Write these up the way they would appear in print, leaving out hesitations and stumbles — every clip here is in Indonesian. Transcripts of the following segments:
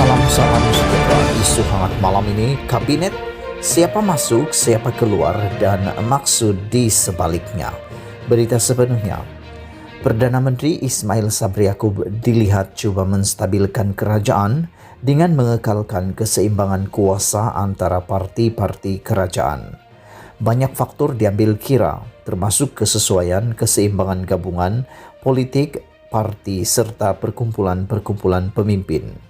Salam sejahtera. Isu hangat malam ini, kabinet, siapa masuk, siapa keluar, dan maksud di sebaliknya. Berita sepenuhnya. Perdana Menteri Ismail Sabri Yaakob dilihat coba menstabilkan kerajaan dengan mengekalkan keseimbangan kuasa antara parti-parti kerajaan. Banyak faktor diambil kira, termasuk kesesuaian keseimbangan gabungan, politik, parti, serta perkumpulan-perkumpulan pemimpin.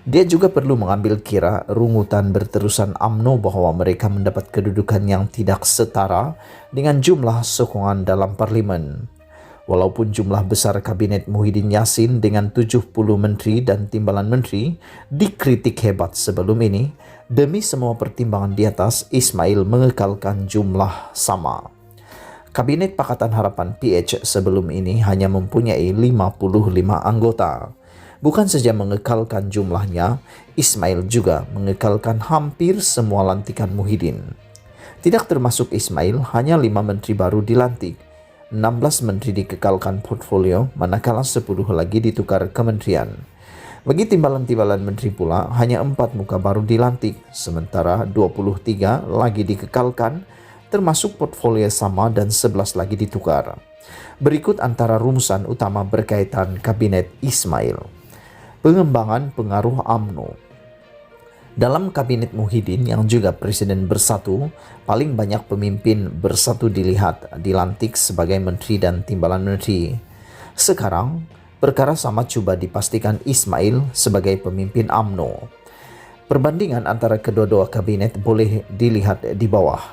Dia juga perlu mengambil kira rungutan berterusan UMNO bahwa mereka mendapat kedudukan yang tidak setara dengan jumlah sokongan dalam parlimen. Walaupun jumlah besar kabinet Muhyiddin Yassin dengan 70 menteri dan timbalan menteri dikritik hebat sebelum ini, demi semua pertimbangan di atas, Ismail mengekalkan jumlah sama. Kabinet Pakatan Harapan PH sebelum ini hanya mempunyai 55 anggota. Bukan saja mengekalkan jumlahnya, Ismail juga mengekalkan hampir semua lantikan Muhyiddin. Tidak termasuk Ismail, hanya 5 menteri baru dilantik. 16 menteri dikekalkan portfolio, manakala 10 lagi ditukar kementerian. Bagi timbalan-timbalan menteri pula, hanya 4 muka baru dilantik, sementara 23 lagi dikekalkan, termasuk portfolio sama dan 11 lagi ditukar. Berikut antara rumusan utama berkaitan kabinet Ismail. Pengembangan pengaruh UMNO. Dalam kabinet Muhyiddin yang juga presiden bersatu, paling banyak pemimpin bersatu dilantik sebagai menteri dan timbalan menteri. Sekarang, perkara sama coba dipastikan Ismail sebagai pemimpin UMNO. Perbandingan antara kedua-dua kabinet boleh dilihat di bawah.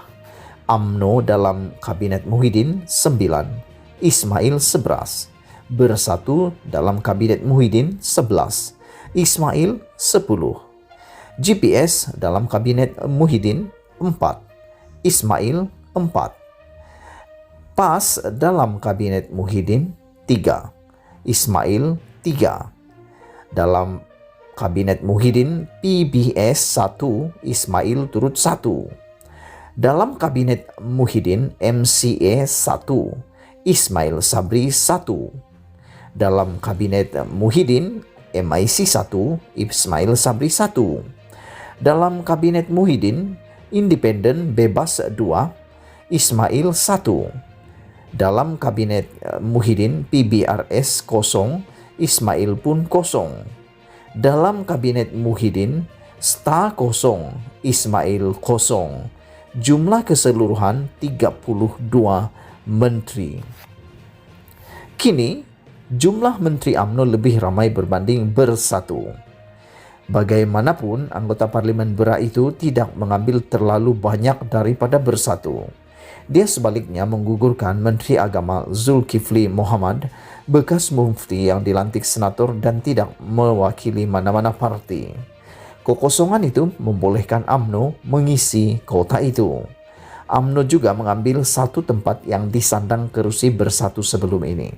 UMNO dalam kabinet Muhyiddin 9, Ismail 11. Bersatu dalam kabinet Muhyiddin 11, Ismail 10. GPS dalam kabinet Muhyiddin 4, Ismail 4. PAS dalam kabinet Muhyiddin 3, Ismail 3. Dalam kabinet Muhyiddin PBS 1, Ismail turut 1. Dalam kabinet Muhyiddin MCA 1, Ismail Sabri 1. Dalam kabinet Muhyiddin MIC 1, Ismail Sabri 1. Dalam kabinet Muhyiddin Independen Bebas 2, Ismail 1. Dalam kabinet Muhyiddin PBRS 0, Ismail pun 0. Dalam kabinet Muhyiddin STA 0, Ismail 0. Jumlah keseluruhan 32 menteri. Kini, jumlah menteri UMNO lebih ramai berbanding bersatu. Bagaimanapun, anggota parlimen BERA itu tidak mengambil terlalu banyak daripada bersatu. Dia sebaliknya menggugurkan Menteri Agama Zulkifli Mohamad, bekas mufti yang dilantik senator dan tidak mewakili mana-mana parti. Kekosongan itu membolehkan UMNO mengisi kota itu. UMNO juga mengambil satu tempat yang disandang kerusi bersatu sebelum ini.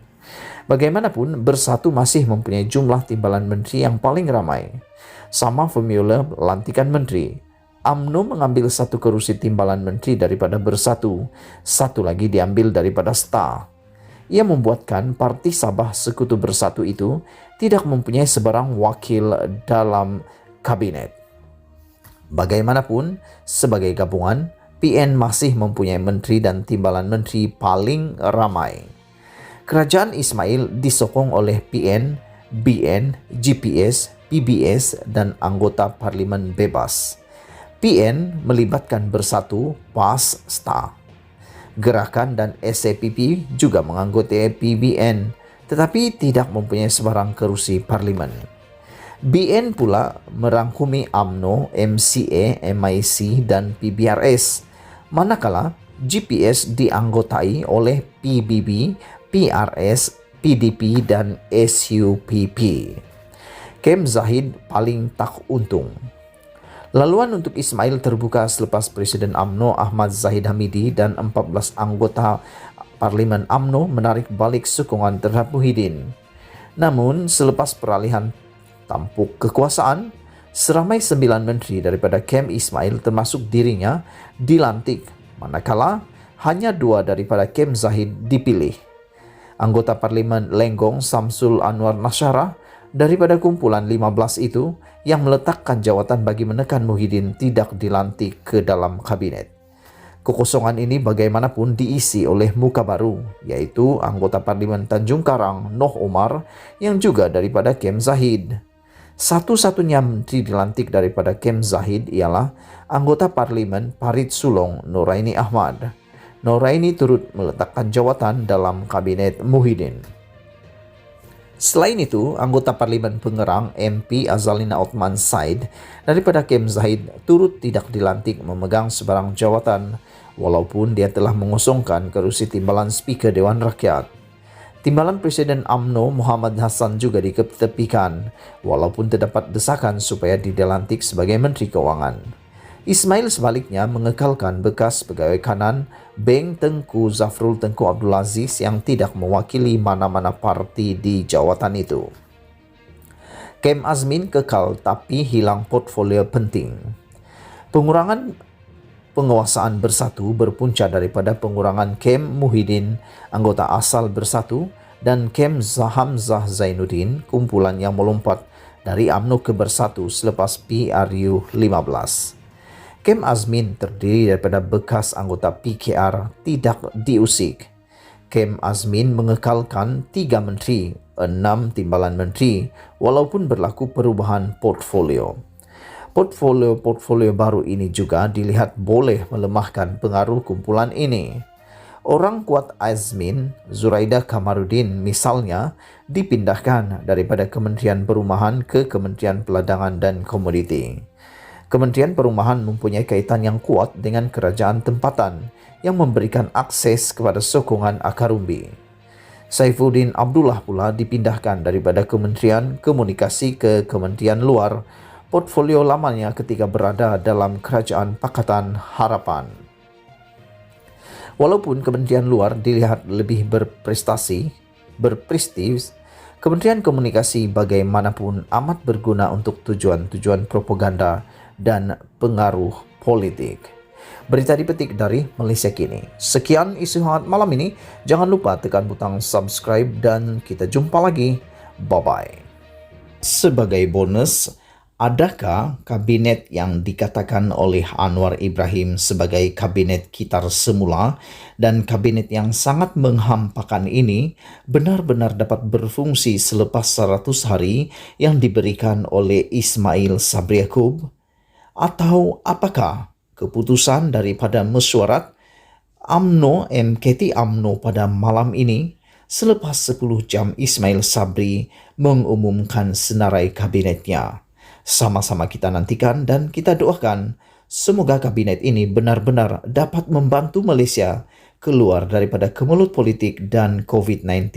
Bagaimanapun, bersatu masih mempunyai jumlah timbalan menteri yang paling ramai. Sama formula lantikan menteri. UMNO mengambil satu kerusi timbalan menteri daripada bersatu, satu lagi diambil daripada STA. Ia membuatkan Parti Sabah Sekutu Bersatu itu tidak mempunyai sebarang wakil dalam kabinet. Bagaimanapun, sebagai gabungan, PN masih mempunyai menteri dan timbalan menteri paling ramai. Kerajaan Ismail disokong oleh PN, BN, GPS, PBS, dan anggota parlimen bebas. PN melibatkan bersatu, PAS, STA. Gerakan dan SAPP juga menganggotai PBN, tetapi tidak mempunyai sebarang kerusi parlimen. BN pula merangkumi UMNO, MCA, MIC, dan PBRS, manakala GPS dianggotai oleh PBB, PRS, PDP, dan SUPP. Kem Zahid paling tak untung. Laluan untuk Ismail terbuka selepas Presiden UMNO Ahmad Zahid Hamidi dan 14 anggota Parlimen UMNO menarik balik sokongan terhadap Muhyiddin. Namun, selepas peralihan tampuk kekuasaan, seramai 9 menteri daripada kem Ismail termasuk dirinya dilantik, manakala hanya 2 daripada kem Zahid dipilih. Anggota Parlimen Lenggong Samsul Anwar Nasyara Daripada kumpulan 15 itu, yang meletakkan jawatan bagi menekan Muhyiddin tidak dilantik ke dalam kabinet. Kekosongan ini bagaimanapun diisi oleh muka baru, yaitu anggota Parlimen Tanjung Karang, Noh Omar, yang juga daripada Kem Zahid. Satu-satunya menteri dilantik daripada Kem Zahid ialah anggota Parlimen Parit Sulong, Noraini Ahmad. Noraini turut meletakkan jawatan dalam kabinet Muhyiddin. Selain itu, anggota Parlimen Pengerang MP Azalina Othman Said daripada Kem Zahid turut tidak dilantik memegang sebarang jawatan walaupun dia telah mengosongkan kerusi timbalan Speaker Dewan Rakyat. Timbalan Presiden UMNO Muhammad Hassan juga diketepikan walaupun terdapat desakan supaya dilantik sebagai Menteri Keuangan. Ismail sebaliknya mengekalkan bekas pegawai kanan Bank Tengku Zafrul Tengku Abdul Aziz yang tidak mewakili mana-mana parti di jawatan itu. Kem Azmin kekal tapi hilang portfolio penting. Pengurangan penguasaan Bersatu berpunca daripada pengurangan Kem Muhyiddin, anggota asal Bersatu, dan Kem Hamzah Zainuddin, kumpulan yang melompat dari UMNO ke Bersatu selepas PRU 15. Kem Azmin terdiri daripada bekas anggota PKR tidak diusik. Kem Azmin mengekalkan 3 menteri, 6 timbalan menteri walaupun berlaku perubahan portfolio. Portfolio baru ini juga dilihat boleh melemahkan pengaruh kumpulan ini. Orang kuat Azmin, Zuraida Kamarudin misalnya, dipindahkan daripada Kementerian Perumahan ke Kementerian Peladangan dan Komoditi. Kementerian Perumahan mempunyai kaitan yang kuat dengan kerajaan tempatan yang memberikan akses kepada sokongan akar umbi. Saifuddin Abdullah pula dipindahkan daripada Kementerian Komunikasi ke Kementerian Luar, portfolio lamanya ketika berada dalam Kerajaan Pakatan Harapan. Walaupun Kementerian Luar dilihat lebih berprestasi, berprestis, Kementerian Komunikasi bagaimanapun amat berguna untuk tujuan-tujuan propaganda dan pengaruh politik. Berita dipetik dari Malaysia Kini. Sekian isu hangat malam ini. Jangan lupa tekan butang subscribe dan kita jumpa lagi. Bye-bye. Sebagai bonus, adakah kabinet yang dikatakan oleh Anwar Ibrahim sebagai kabinet kitar semula dan kabinet yang sangat menghampakan ini benar-benar dapat berfungsi selepas 100 hari yang diberikan oleh Ismail Sabri Yaakob? Atau apakah keputusan daripada mesyuarat UMNO MKT UMNO pada malam ini selepas 10 jam Ismail Sabri mengumumkan senarai kabinetnya? Sama-sama kita nantikan dan kita doakan semoga kabinet ini benar-benar dapat membantu Malaysia keluar daripada kemelut politik dan COVID-19.